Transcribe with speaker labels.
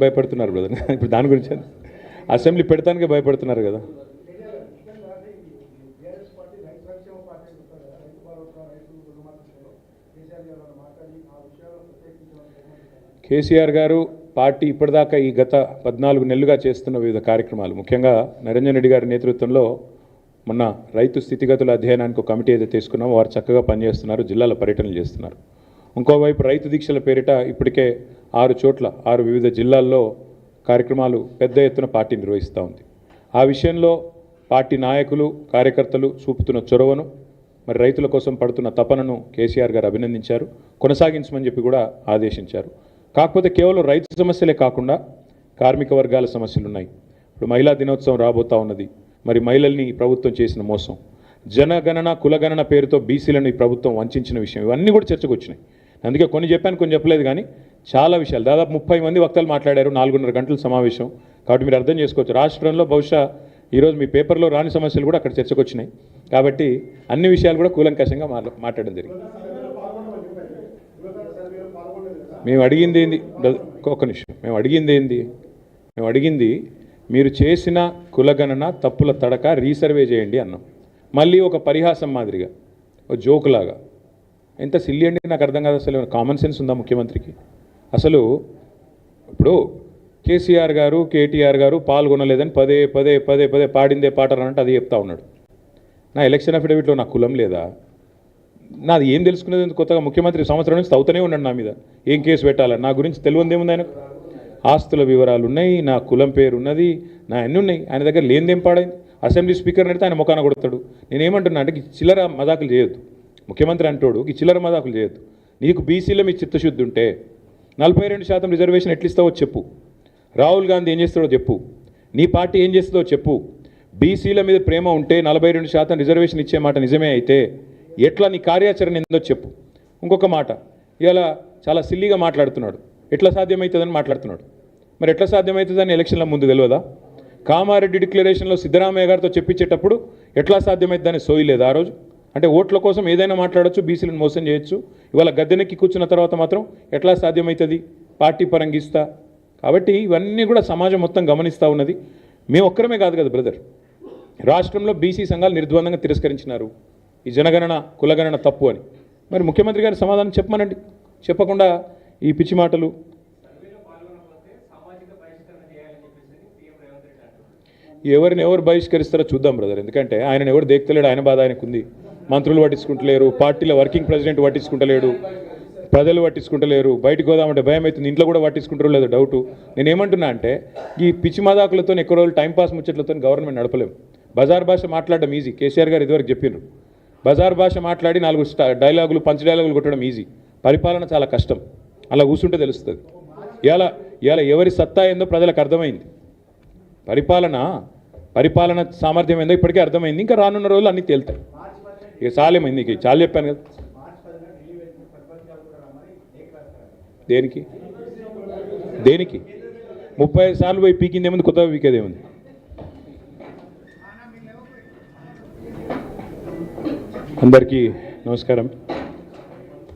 Speaker 1: భయపడుతున్నారు బ్రదర్. ఇప్పుడు దాని గురించి అసెంబ్లీ పెడతానికే భయపడుతున్నారు కదా. కేసీఆర్ గారు పార్టీ ఇప్పటిదాకా ఈ గత 14 నెలలుగా చేస్తున్న వివిధ కార్యక్రమాలు, ముఖ్యంగా నిరంజన్ రెడ్డి గారి నేతృత్వంలో మొన్న రైతు స్థితిగతుల అధ్యయనానికి ఒక కమిటీ ఏదైతే తీసుకున్నామో వారు చక్కగా పనిచేస్తున్నారు, జిల్లాల పర్యటనలు చేస్తున్నారు. ఇంకోవైపు రైతు దీక్షల పేరిట ఇప్పటికే 6 చోట్ల 6 వివిధ జిల్లాల్లో కార్యక్రమాలు పెద్ద ఎత్తున పార్టీ నిర్వహిస్తూ ఉంది. ఆ విషయంలో పార్టీ నాయకులు కార్యకర్తలు చూపుతున్న చొరవను, మరి రైతుల కోసం పడుతున్న తపనను కేసీఆర్ గారు అభినందించారు, కొనసాగించమని చెప్పి కూడా ఆదేశించారు. కాకపోతే కేవలం రైతు సమస్యలే కాకుండా కార్మిక వర్గాల సమస్యలు ఉన్నాయి. ఇప్పుడు మహిళా దినోత్సవం రాబోతూ ఉన్నది. మరి మహిళల్ని ఈ ప్రభుత్వం చేసిన మోసం, జనగణన కులగణన పేరుతో బీసీలను ఈ ప్రభుత్వం వంచిన విషయం, ఇవన్నీ కూడా చర్చకు వచ్చినాయి. అందుకే కొన్ని చెప్పాను, కొన్ని చెప్పలేదు. కానీ చాలా విషయాలు, దాదాపు 30 మంది వక్తలు మాట్లాడారు, 4.5 గంటల సమావేశం. కాబట్టి మీరు అర్థం చేసుకోవచ్చు, రాష్ట్రంలో బహుశా ఈరోజు మీ పేపర్లో రాని సమస్యలు కూడా అక్కడ చర్చకు వచ్చినాయి. కాబట్టి అన్ని విషయాలు కూడా కూలంకషంగా మాట్లాడడం జరిగింది. మేము అడిగింది ఏంది, ఒక్క నిమిషం, మేము అడిగింది మీరు చేసిన కులగణన తప్పుల తడక రీసర్వే చేయండి అన్నాం. మళ్ళీ ఒక పరిహాసం మాదిరిగా, ఒక జోకులాగా, ఎంత సిల్లి అండి, నాకు అర్థం కాదు. అసలు కామన్ సెన్స్ ఉందా ముఖ్యమంత్రికి? అసలు ఇప్పుడు కేసీఆర్ గారు కేటీఆర్ గారు పాల్గొనలేదని పదే పదే పదే పదే పాడిందే పాట అనంటే అది చెప్తా ఉన్నాడు. నా ఎలక్షన్ అఫిడవిట్లో నా కులం లేదా, నాది ఏం తెలుసుకునేది? కొత్తగా ముఖ్యమంత్రి సంవత్సరం నుంచి తవ్వుతూనే ఉన్నాడు నా మీద, ఏం కేసు పెట్టాలని. నా గురించి తెలియదేముంది ఆయనకు? ఆస్తుల వివరాలు ఉన్నాయి, నా కులం పేరు ఉన్నది, నా అన్నీ ఉన్నాయి. ఆయన దగ్గర లేనిదేం పాడైంది? అసెంబ్లీ స్పీకర్ని అడిగితే ఆయన ముఖాన కొడతాడు. నేనేమంటున్నా అంటే, చిల్లర మదాకులు చేయొద్దు. ముఖ్యమంత్రి అంటోడు ఈ చిల్లర మదాకులు చేయొద్దు. నీకు బీసీలో మీ చిత్తశుద్ధి ఉంటే 42% రిజర్వేషన్ ఎట్లిస్తావో చెప్పు. రాహుల్ గాంధీ ఏం చేస్తాడో చెప్పు. నీ పార్టీ ఏం చేస్తుందో చెప్పు. బీసీల మీద ప్రేమ ఉంటే 42% రిజర్వేషన్ ఇచ్చే మాట నిజమే అయితే ఎట్లా నీ కార్యాచరణ ఏందో చెప్పు. ఇంకొక మాట, ఇలా చాలా సిల్లీగా మాట్లాడుతున్నాడు, ఎట్లా సాధ్యమవుతుందని మాట్లాడుతున్నాడు. మరి ఎట్లా సాధ్యమవుతుందని ఎలక్షన్ల ముందు తెలియదా? కామారెడ్డి డిక్లరేషన్లో సిద్ధరామయ్య గారితో చెప్పించేటప్పుడు ఎట్లా సాధ్యమవుతుందని సోయలేదు ఆ రోజు? అంటే ఓట్ల కోసం ఏదైనా మాట్లాడచ్చు, బీసీలను మోసం చేయొచ్చు. ఇవాళ గద్దెనెక్కి కూర్చున్న తర్వాత మాత్రం ఎట్లా సాధ్యమవుతుంది పార్టీ పరంగిస్తా? కాబట్టి ఇవన్నీ కూడా సమాజం మొత్తం గమనిస్తూ ఉన్నది. మేము ఒక్కరమే కాదు కదా బ్రదర్, రాష్ట్రంలో బీసీ సంఘాలు నిర్ద్వందంగా తిరస్కరించినారు ఈ జనగణన కులగణన తప్పు అని. మరి ముఖ్యమంత్రి గారి సమాధానం చెప్పమనండి. చెప్పకుండా ఈ పిచ్చి మాటలు. ఎవరిని ఎవరు బహిష్కరిస్తారో చూద్దాం బ్రదర్. ఎందుకంటే ఆయన ఎవరు దేక్తలేడు, ఆయన బాధ ఆయనకుంది. మంత్రులు పట్టించుకుంటలేరు, పార్టీలో వర్కింగ్ ప్రెసిడెంట్ పట్టించుకుంటలేడు, ప్రజలు పట్టించుకుంటలేరు. బయటకు పోదామంటే భయం అవుతుంది, ఇంట్లో కూడా పట్టించుకుంటారో లేదో డౌటు. నేనేమంటున్నా అంటే, ఈ పిచ్చి మదాకులతో ఎక్కువ రోజులు టైంపాస్ ముచ్చట్లతో గవర్నమెంట్ నడపలేము. బజార్ భాష మాట్లాడడం ఈజీ, కేసీఆర్ గారు ఇదివరకు చెప్పినారు. బజార్ భాష మాట్లాడి 4 డైలాగులు పంచ్ డైలాగులు కొట్టడం ఈజీ, పరిపాలన చాలా కష్టం. అలా కూర్చుంటే తెలుస్తుంది. ఇలా ఎవరి సత్తా ఏందో ప్రజలకు అర్థమైంది. పరిపాలన సామర్థ్యం ఏందో ఇప్పటికే అర్థమైంది. ఇంకా రానున్న రోజులు అన్నీ తేలుతాయి. ఇక చాలేమైంది, ఇక చాలా చెప్పాను కదా. దేనికి 35 సార్లు పోయి పీకిందేముంది, కొత్తగా పీకేదేముంది? అందరికీ నమస్కారం.